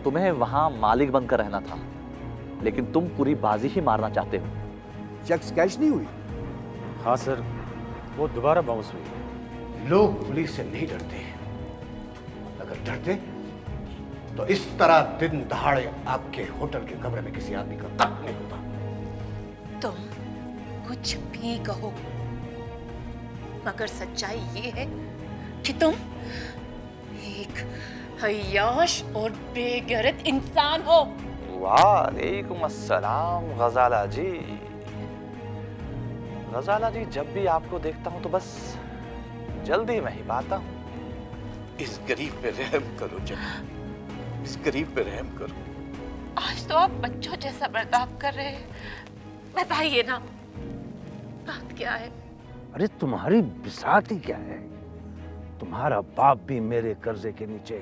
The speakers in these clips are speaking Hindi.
तुम्हें वहां मालिक बनकर रहना था, लेकिन तुम पूरी बाजी ही मारना चाहते हो। चेक्स कैश नहीं हुई? हाँ सर, वो दोबारा बाउंस हुई। लोग पुलिस से नहीं डरते, अगर डरते तो इस तरह दिन दहाड़े आपके होटल के कमरे में किसी आदमी का कत्ल नहीं होता। तुम कुछ भी कहो, मगर सच्चाई ये है कि तुम एक हयाश और बेगैरत इंसान हो। वालेकुम अस्सलाम गजाला जी। गजाला जी, जब भी आपको देखता हूं तो बस जल्दी में ही पाता हूं। इस गरीब पे रहम करो जनाब, इस गरीब पे रहम करो। आज तो आप बच्चों जैसा बर्ताव कर रहे हैं। बताइए ना, बात क्या है? अरे तुम्हारी बिसात ही क्या है? तुम्हारा बाप भी मेरे कर्जे के नीचे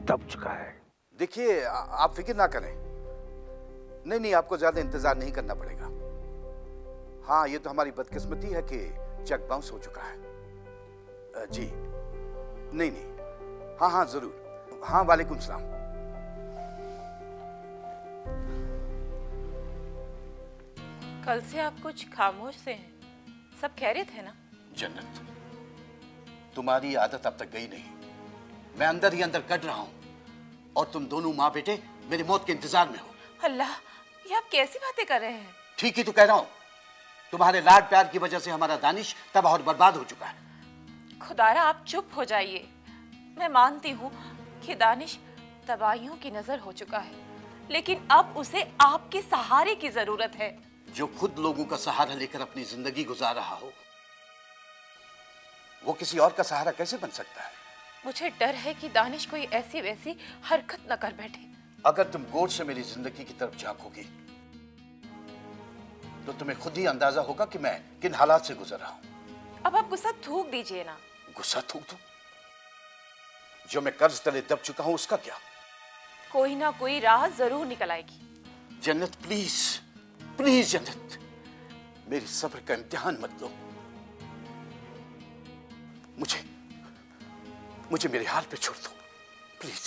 दब चुका है। देखिए, आप फिक्र ना करें। नहीं, आपको ज्यादा इंतजार नहीं करना पड़ेगा। हाँ, ये तो हमारी बदकिस्मती है कि चेक बाउंस हो चुका है। जी नहीं, हाँ जरूर। हाँ, वालेकुम सलाम। कल से आप कुछ खामोश से हैं। सब खैरियत है ना? जन्नत, तुम्हारी आदत अब तक गई नहीं। मैं अंदर ही अंदर कट रहा हूं और तुम दोनों माँ बेटे मेरी मौत के इंतजार में हो। अल्लाह, ये आप कैसी बातें कर रहे हैं? ठीक ही तो कह रहा हूं। तुम्हारे लाड प्यार की वजह से हमारा दानिश तबाह और बर्बाद हो चुका है। खुदारा, आप चुप हो जाइए। मैं मानती हूँ कि दानिश तबाहियों की नजर हो चुका है, लेकिन अब उसे आपके सहारे की जरूरत है। जो खुद लोगों का सहारा लेकर अपनी जिंदगी गुजार रहा हो, वो किसी और का सहारा कैसे बन सकता है? मुझे डर है कि दानिश कोई ऐसी वैसी हरकत न कर बैठे। अगर तुम गौर से मेरी जिंदगी की तरफ झांकोगी तो तुम्हें खुद ही अंदाजा होगा कि मैं किन हालात से गुजर रहा हूं। अब आप गुस्सा थूक दीजिए ना। गुस्सा थूक दूं? जो मैं कर्ज तले दब चुका हूं उसका क्या? कोई ना कोई राह जरूर निकल आएगी। जन्नत, प्लीज प्लीज जन्नत, मेरी सब्र का इम्तिहान मत लो। मुझे मेरे हाल पे छोड़ दो, प्लीज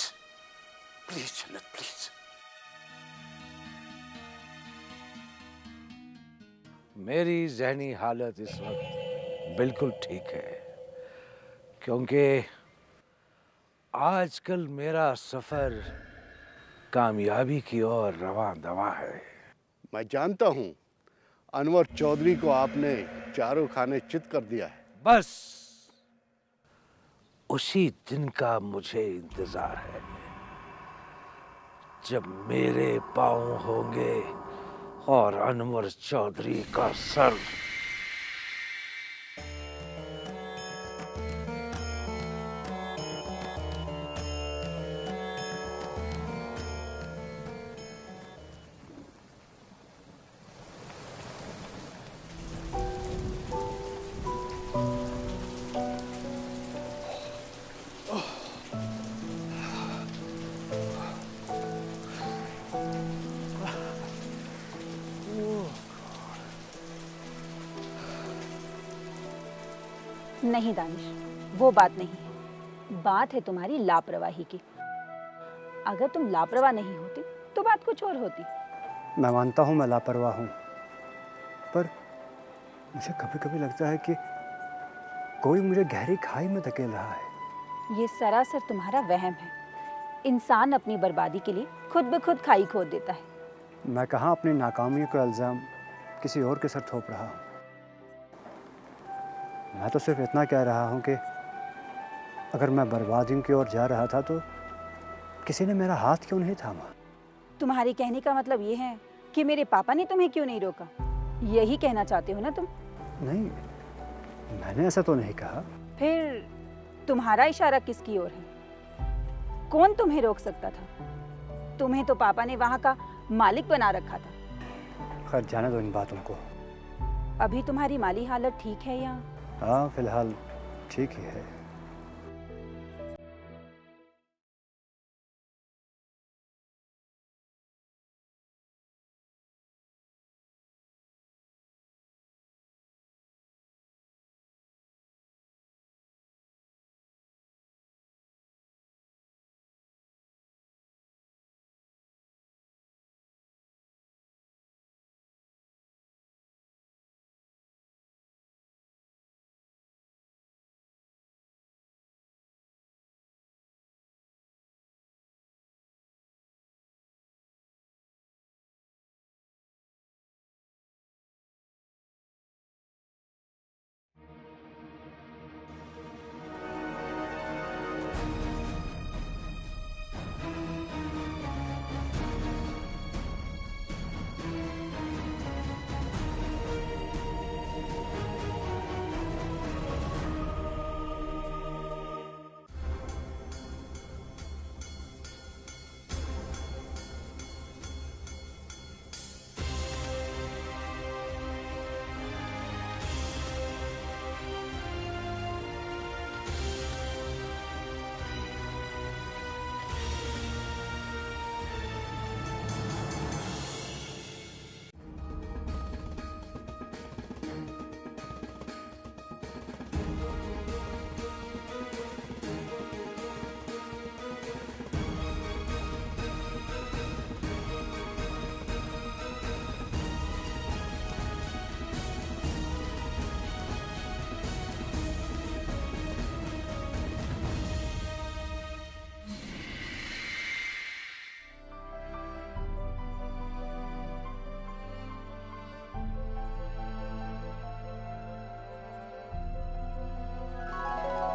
प्लीज जन्नत, प्लीज। मेरी जहनी हालत इस वक्त बिल्कुल ठीक है, क्योंकि आजकल मेरा सफर कामयाबी की ओर रवां दवा है। मैं जानता हूं अनवर चौधरी को आपने चारों खाने चित कर दिया है। बस उसी दिन का मुझे इंतजार है, जब मेरे पांव होंगे और अनवर चौधरी का सर। नहीं दानिश, वो बात नहीं है। बात है तुम्हारी लापरवाही की। अगर तुम लापरवाह नहीं होती तो बात कुछ और होती। मैं मानता हूँ मैं लापरवाह हूँ, पर मुझे कभी कभी लगता है कि कोई मुझे गहरी खाई में धकेल रहा है। ये सरासर तुम्हारा वहम है। इंसान अपनी बर्बादी के लिए खुद ब खुद खाई खोद देता है। मैं कहाँ अपनी नाकामियों का इल्ज़ाम किसी और के सर थोप रहा हूँ। मैं तो सिर्फ इतना कह रहा हूँ कि अगर मैं बर्बादी की ओर जा रहा था तो किसी ने मेरा हाथ क्यों नहीं थामा? तुम्हारे कहने का मतलब ये है कि मेरे पापा ने तुम्हें क्यों नहीं रोका? यही कहना चाहते हो ना तुम? नहीं, मैंने ऐसा तो नहीं कहा। फिर तुम्हारा इशारा किसकी ओर है? कौन तुम्हें रोक सकता था? तुम्हें तो पापा ने वहां का मालिक बना रखा था। खैर, जाने दो इन बातों को। अभी तुम्हारी माली हालत ठीक है या? हाँ, फिलहाल ठीक ही है।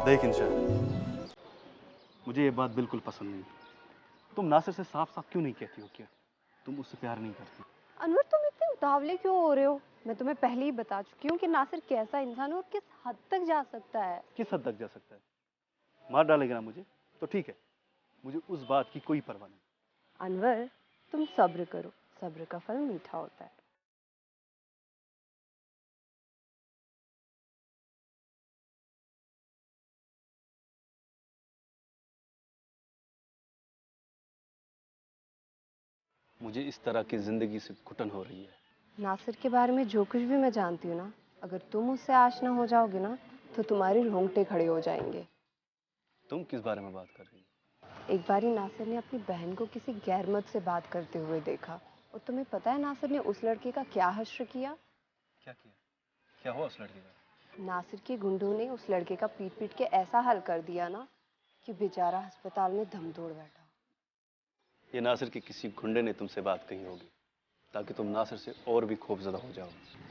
देख इंशा, मुझे ये बात बिल्कुल पसंद नहीं। तुम नासिर से साफ साफ क्यों नहीं कहती हो कि तुम उससे प्यार नहीं करती? अनवर, तुम इतने उतावले क्यों हो रहे हो? मैं तुम्हें पहले ही बता चुकी हूँ कि नासिर कैसा इंसान है और किस हद तक जा सकता है। किस हद तक जा सकता है? मार डालेगा ना मुझे तो ठीक है, मुझे उस बात की कोई परवाह नहीं। अनवर, तुम सब्र करो, सब्र का फल मीठा होता है। मुझे इस तरह की जिंदगी से घुटन हो रही है। नासिर के बारे में जो कुछ भी मैं जानती हूँ ना, अगर तुम उससे आशना हो जाओगे ना तो तुम्हारे रोंगटे खड़े हो जाएंगे। तुम किस बारे में बात कर रही हो? एक बारी नासिर ने अपनी बहन को किसी गैरमर्द से बात करते हुए देखा, और तुम्हें पता है नासिर ने उस लड़के का क्या हश्र किया? क्या किया? क्या हुआ उस लड़के का? नासिर के गुंडों ने उस लड़के का पीट पीट के ऐसा हाल कर दिया ना कि बेचारा अस्पताल में दम तोड़ बैठा। ये नासिर के किसी गुंडे ने तुमसे बात कही होगी ताकि तुम नासिर से और भी खौफजदा हो जाओ।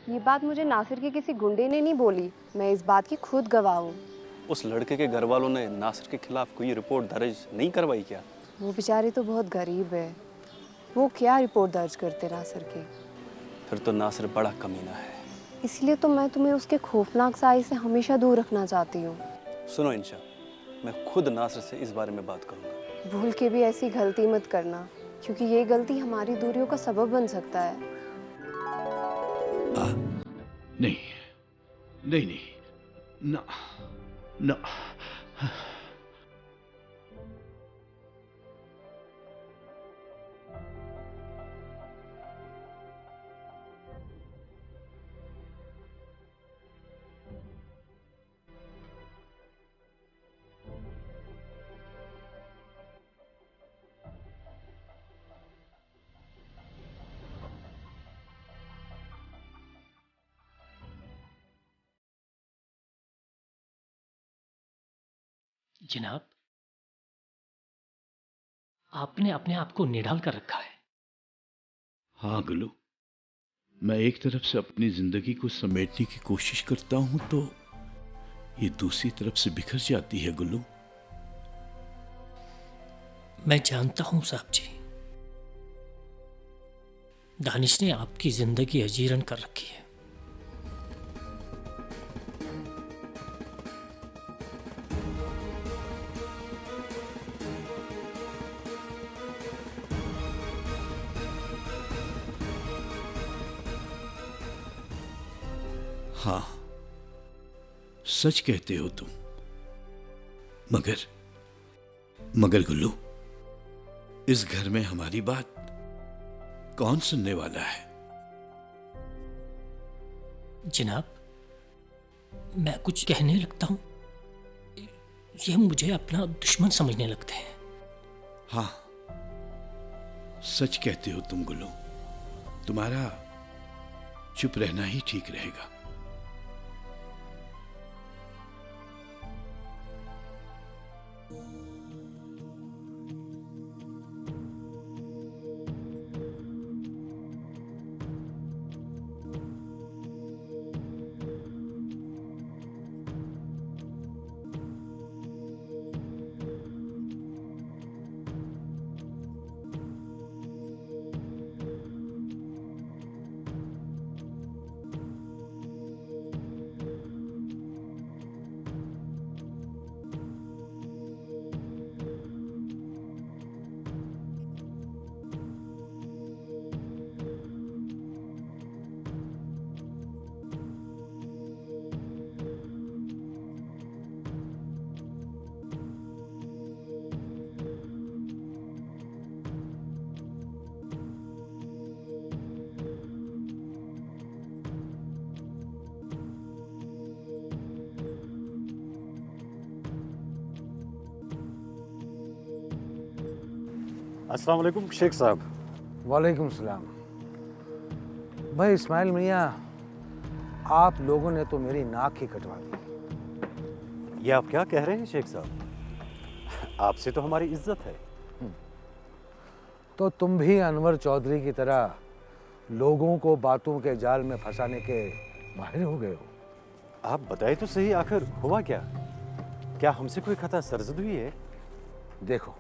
ये बात मुझे नासिर के किसी गुंडे ने नहीं बोली, मैं इस बात की खुद गवाह हूँ। उस लड़के के घर वालों ने नासिर के खिलाफ कोई रिपोर्ट दर्ज नहीं करवाई क्या? वो बेचारे तो बहुत गरीब है, वो क्या रिपोर्ट दर्ज करते नासिर की? फिर तो नासिर बड़ा कमीना है। इसलिए तो मैं तुम्हें उसके खौफनाक साए से हमेशा दूर रखना चाहती हूँ। सुनो इंशा, मैं खुद नासिर से इस बारे में बात करूंगा। भूल के भी ऐसी गलती मत करना, क्योंकि ये गलती हमारी दूरियों का सबब बन सकता है। नहीं नहीं नहीं, ना ना। जनाब, आपने अपने आप को निढाल कर रखा है। हाँ गुल्लू, मैं एक तरफ से अपनी जिंदगी को समेटने की कोशिश करता हूं तो ये दूसरी तरफ से बिखर जाती है गुल्लू। मैं जानता हूं साहब जी, दानिश ने आपकी जिंदगी अजीरन कर रखी है। हाँ, सच कहते हो तुम। मगर गुल्लू, इस घर में हमारी बात कौन सुनने वाला है? जनाब, मैं कुछ कहने लगता हूं, ये मुझे अपना दुश्मन समझने लगते हैं। हाँ, सच कहते हो तुम गुल्लू। तुम्हारा चुप रहना ही ठीक रहेगा। अस्सलाम वालेकुम शेख साहब। वालेकुम सलाम। भाई इस्माइल मियाँ, आप लोगों ने तो मेरी नाक ही कटवा दी। ये आप क्या कह रहे हैं शेख साहब? आपसे तो हमारी इज्जत है। तो तुम भी अनवर चौधरी की तरह लोगों को बातों के जाल में फंसाने के माहिर हो गए हो। आप बताए तो सही, आखिर हुआ क्या? क्या हमसे कोई खता सरजद हुई है? देखो,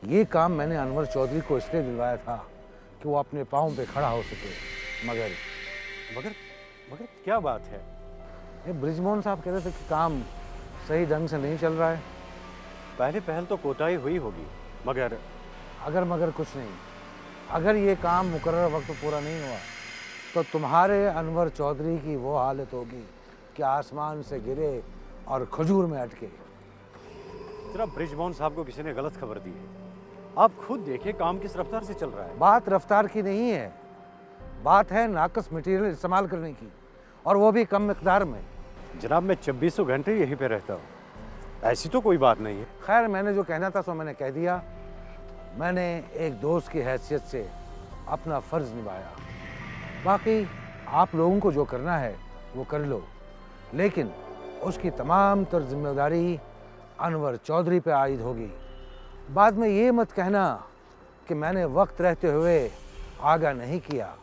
ये काम मैंने अनवर चौधरी को इसलिए दिलवाया था कि वो अपने पाँव पे खड़ा हो सके, मगर मगर मगर क्या बात है? ये ब्रिजमोहन साहब कह रहे थे कि काम सही ढंग से नहीं चल रहा है। पहले पहल तो कोताही हुई होगी, मगर मगर कुछ नहीं। अगर ये काम मुकर्रर वक्त पूरा नहीं हुआ तो तुम्हारे अनवर चौधरी की वो हालत होगी कि आसमान से गिरे और खजूर में अटके। जनाब, ब्रिजमोहन साहब को किसी ने गलत खबर दी है। आप खुद देखिए काम किस रफ्तार से चल रहा है। बात रफ्तार की नहीं है, बात है नाकस मटेरियल इस्तेमाल करने की, और वो भी कम मिकदार में। जनाब, मैं 24 घंटे यहीं पे रहता हूँ, ऐसी तो कोई बात नहीं है। खैर, मैंने जो कहना था सो मैंने कह दिया। मैंने एक दोस्त की हैसियत से अपना फर्ज निभाया। बाकी आप लोगों को जो करना है वो कर लो, लेकिन उसकी तमाम तर जिम्मेदारी अनवर चौधरी पे आयद होगी। बाद में ये मत कहना कि मैंने वक्त रहते हुए आगाह नहीं किया।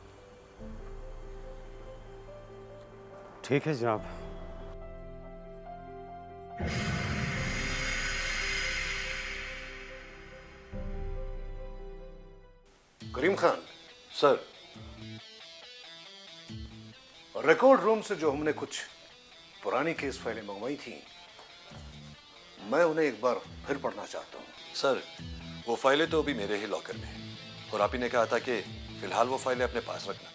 ठीक है जनाब। करीम खान सर, रिकॉर्ड रूम से जो हमने कुछ पुरानी केस फाइलें मंगवाई थी, मैं उन्हें एक बार फिर पढ़ना चाहता हूं। सर, वो फाइलें तो अभी मेरे ही लॉकर में हैं, और आप ही ने कहा था कि फिलहाल वो फाइलें अपने पास रखना।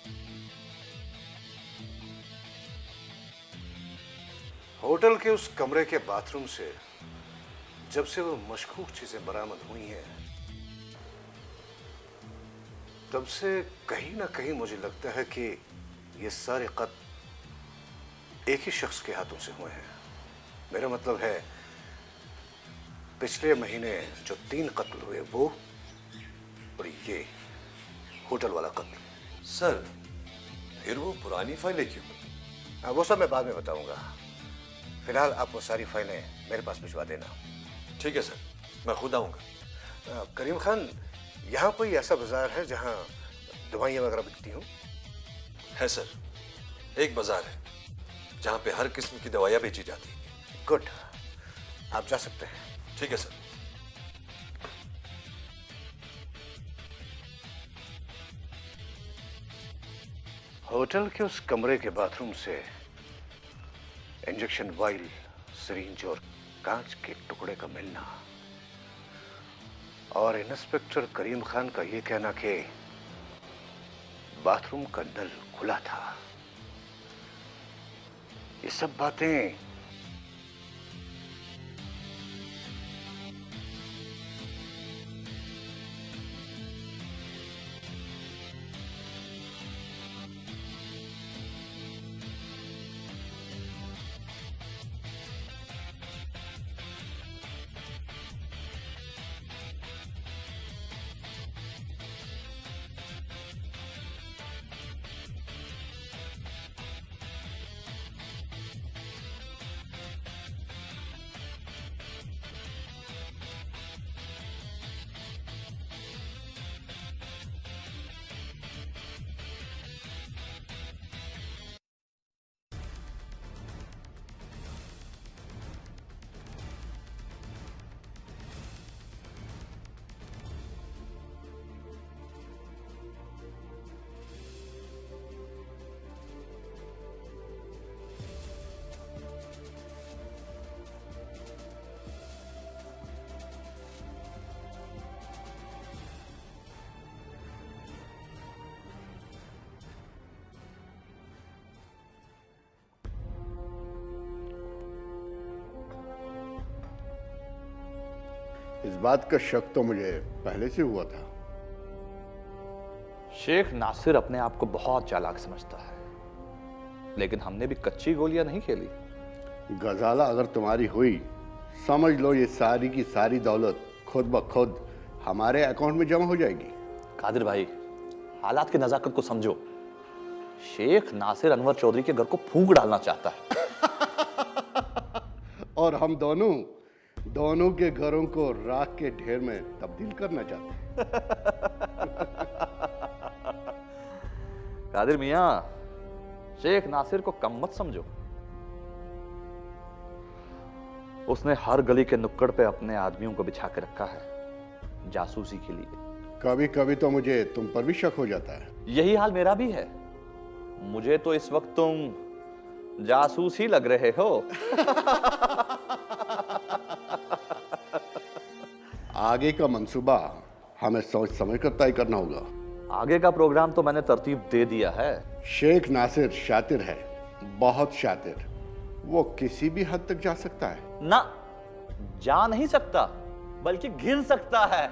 होटल के उस कमरे के बाथरूम से जब से वो मशकूक चीजें बरामद हुई हैं, तब से कहीं ना कहीं मुझे लगता है कि ये सारे कत्ल एक ही शख्स के हाथों से हुए हैं। मेरा मतलब है, पिछले महीने जो 3 कत्ल हुए वो, और ये होटल वाला कत्ल। सर, फिर वो पुरानी फाइलें क्यों? वो सब मैं बाद में बताऊंगा। फिलहाल आप वो सारी फाइलें मेरे पास भिजवा देना। ठीक है सर, मैं खुद आऊंगा। करीम खान, यहाँ कोई ऐसा बाजार है जहाँ दवाइयाँ वगैरह बिकती हों? है सर, एक बाजार है जहाँ पे हर किस्म की दवाइयाँ बेची जाती हैं। गुड, आप जा सकते हैं। ठीक है सर। होटल के उस कमरे के बाथरूम से इंजेक्शन वाइल, सिरिंज और कांच के टुकड़े का मिलना, और इंस्पेक्टर करीम खान का यह कहना कि बाथरूम का नल खुला था, ये सब बातें इस बात का शक तो मुझे पहले से हुआ था। शेख नासिर अपने आप को बहुत चालाक समझता है, लेकिन हमने भी कच्ची गोलियां नहीं खेली। गजाला अगर तुम्हारी हुई, समझ लो ये सारी की सारी दौलत खुद ब खुद हमारे अकाउंट में जमा हो जाएगी। कादिर भाई, हालात की नजाकत को समझो। शेख नासिर अनवर चौधरी के घर को फूंक डालना चाहता है और हम दोनों के घरों को राख के ढेर में तब्दील करना चाहते हैं। कादिर मियां, शेख नासिर को कम मत समझो। उसने हर गली के नुक्कड़ पे अपने आदमियों को बिछा के रखा है जासूसी के लिए। कभी कभी तो मुझे तुम पर भी शक हो जाता है। यही हाल मेरा भी है। मुझे तो इस वक्त तुम जासूस ही लग रहे हो। आगे का मंसूबा हमें सोच समझ कर तय करना होगा। आगे का प्रोग्राम तो मैंने तरतीब दे दिया है। शेख नासिर शातिर है, बहुत शातिर। वो किसी भी हद तक जा सकता है। ना, जा नहीं सकता बल्कि गिर सकता है।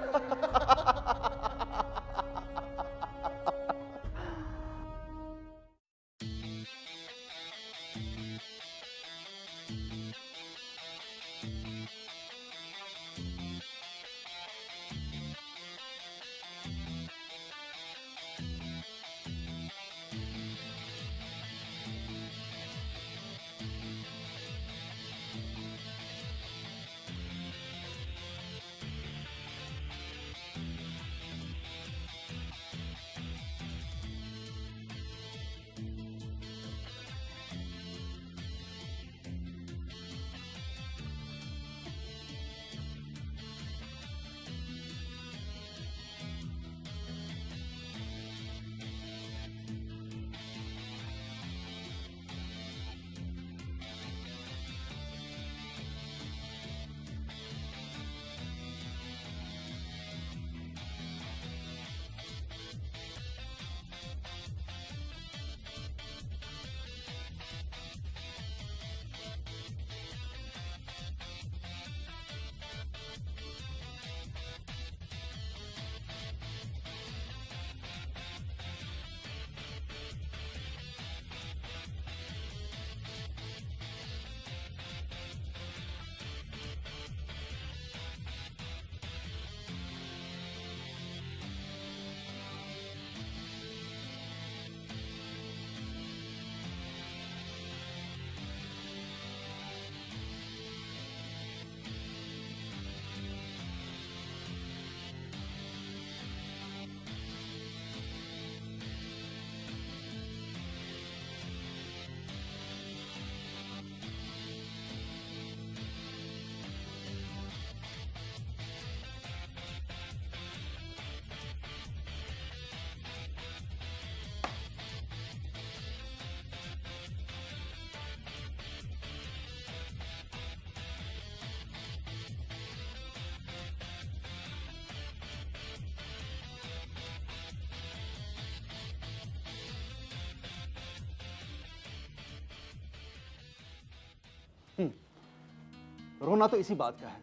रोना तो इसी बात का है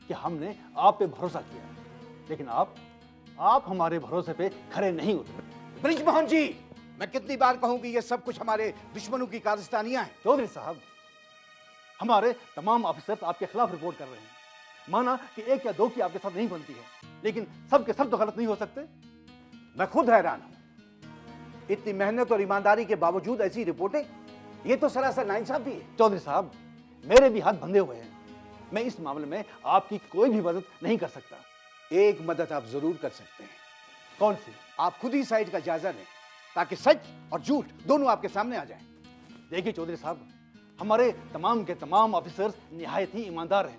कि हमने आप पे भरोसा किया है, लेकिन आप हमारे भरोसे पे खरे नहीं उतरे। ब्रिजमोहन जी, मैं कितनी बार कहूं कि ये सब कुछ हमारे दुश्मनों की कारस्तानियां हैं। चौधरी साहब, हमारे तमाम ऑफिसर्स आपके खिलाफ रिपोर्ट कर रहे हैं। माना कि एक या दो की आपके साथ नहीं बनती है, लेकिन सब के सब तो गलत नहीं हो सकते। मैं खुद हैरान हूं, इतनी मेहनत और ईमानदारी के बावजूद ऐसी रिपोर्टें, ये तो सरासर नाइंसाफी है। चौधरी साहब, मेरे भी हाथ बंधे हुए हैं। मैं इस मामले में आपकी कोई भी मदद नहीं कर सकता। एक मदद आप जरूर कर सकते हैं। कौन सी? आप खुद ही साइड का जायजा लें ताकि सच और झूठ दोनों आपके सामने आ जाएं। देखिए चौधरी साहब, हमारे तमाम के तमाम ऑफिसर्स निहायत ही ईमानदार हैं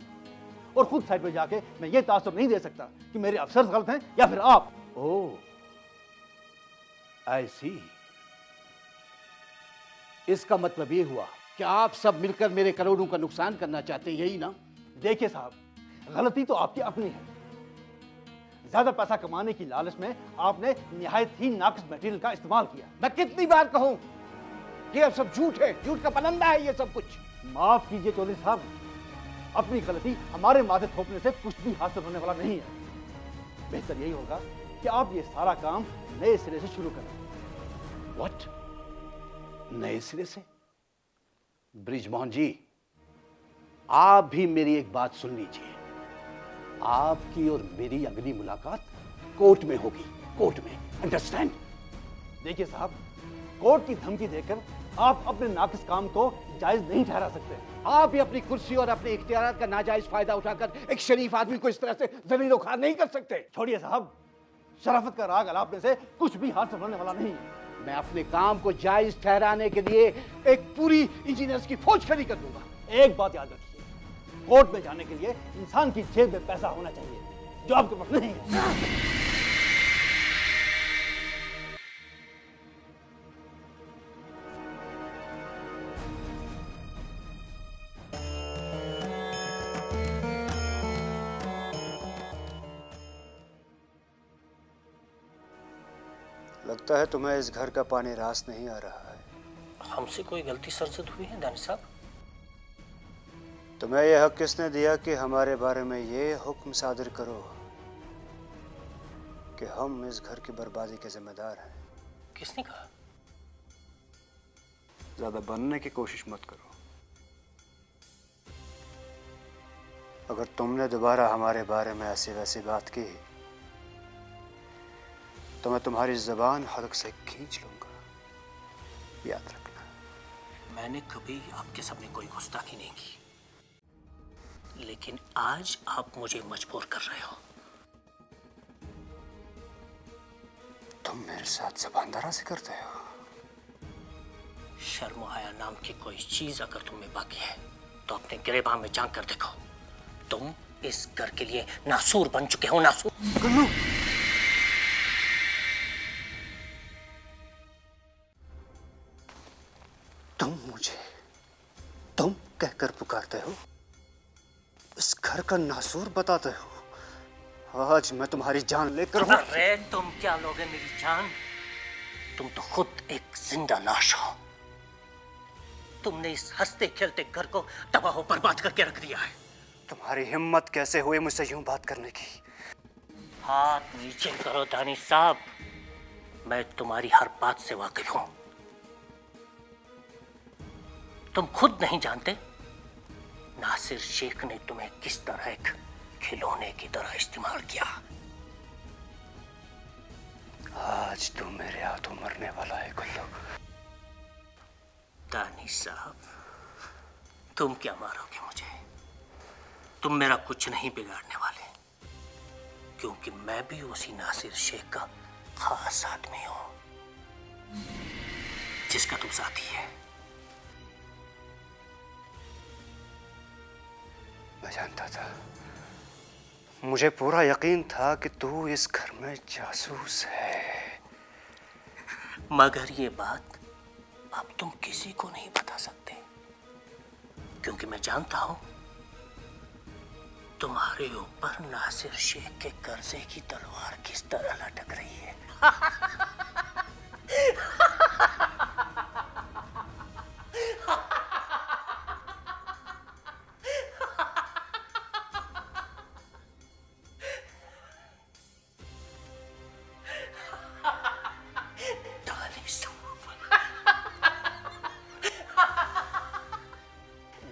और खुद साइड पर जाके मैं ये तासुर नहीं दे सकता कि मेरे अफसर्स गलत हैं या फिर आप। ओह, आई सी। इसका मतलब ये हुआ कि आप सब मिलकर मेरे करोड़ों का नुकसान करना चाहते हैं, यही ना? देखिए साहब, गलती तो आपकी अपनी है। ज्यादा पैसा कमाने की लालच में आपने निहायत ही नाकिस मटेरियल का इस्तेमाल किया। मैं कितनी बार कहूं कि अब सब झूठ है, झूठ का पलंदा है ये सब कुछ। माफ कीजिए चौधरी साहब, अपनी गलती हमारे माथे थोपने से कुछ भी हासिल होने वाला नहीं है। बेहतर यही होगा कि आप ये सारा काम नए सिरे से शुरू करें। व्हाट? नए सिरे से? ब्रिजमोहन जी, आप भी मेरी एक बात सुन लीजिए। आपकी और मेरी अगली मुलाकात कोर्ट में होगी, कोर्ट में, अंडरस्टैंड? देखिए साहब, कोर्ट की धमकी देकर आप अपने नाकिस काम को जायज नहीं ठहरा सकते। आप भी अपनी कुर्सी और अपने इख्तियारात का नाजायज फायदा उठाकर एक शरीफ आदमी को इस तरह से जलील उखाड़ नहीं कर सकते। छोड़िए साहब, शराफत का राग अलापने से कुछ भी हासिल होने वाला नहीं है। मैं अपने काम को जायज ठहराने के लिए एक पूरी इंजीनियर्स की फौज खड़ी कर दूंगा। एक बात याद रखिए, कोर्ट में जाने के लिए इंसान की जेब में पैसा होना चाहिए, जो आपके पास नहीं है। लगता है तुम्हें इस घर का पानी रास नहीं आ रहा है। हमसे कोई गलती सरजद हुई है दानिश साहब? तुम्हें यह हक किसने दिया कि हमारे बारे में ये हुक्म सादिर करो कि हम इस घर की बर्बादी के जिम्मेदार हैं? किसने कहा? ज्यादा बनने की कोशिश मत करो। अगर तुमने दोबारा हमारे बारे में ऐसी वैसी बात की तो मैं तुम्हारी जबान हलक से खींच लूंगा, याद रखना। मैंने कभी आपके सामने कोई गुस्ताखी नहीं की, लेकिन आज आप मुझे मजबूर कर रहे हो। तुम मेरे साथ जबान दराज़ी करते हो। शर्म हया नाम की कोई चीज अगर तुम में बाकी है तो अपने गिरेबान में झांक कर देखो। तुम इस घर के लिए नासूर बन चुके हो। नासूर। गुल्लू, तुम मुझे तुम कहकर पुकारते हो, इस घर का नासूर बताते हो। आज मैं तुम्हारी जान लेकर हूं। अरे तुम क्या लोगे मेरी जान? तुम तो खुद एक जिंदा लाश हो। तुमने इस हंसते खेलते घर को तबाह बर्बाद करके रख दिया है। तुम्हारी हिम्मत कैसे हुई मुझसे यूं बात करने की? हाथ नीचे करो दानिश साहब, मैं तुम्हारी हर बात से वाकिफ हूं। तुम खुद नहीं जानते नासिर शेख ने तुम्हें किस तरह एक खिलौने की तरह इस्तेमाल किया। आज तू मेरे हाथों मरने वाला है गुल्लू। दानिश साहब, तुम क्या मारोगे मुझे? तुम मेरा कुछ नहीं बिगाड़ने वाले, क्योंकि मैं भी उसी नासिर शेख का खास आदमी हूं जिसका तुम साथी है। मैं जानता था, मुझे पूरा यकीन था कि तू इस घर में जासूस है। मगर ये बात अब तुम किसी को नहीं बता सकते, क्योंकि मैं जानता हूं तुम्हारे ऊपर नासिर शेख के कर्जे की तलवार किस तरह लटक रही है।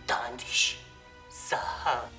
दानिश साहब।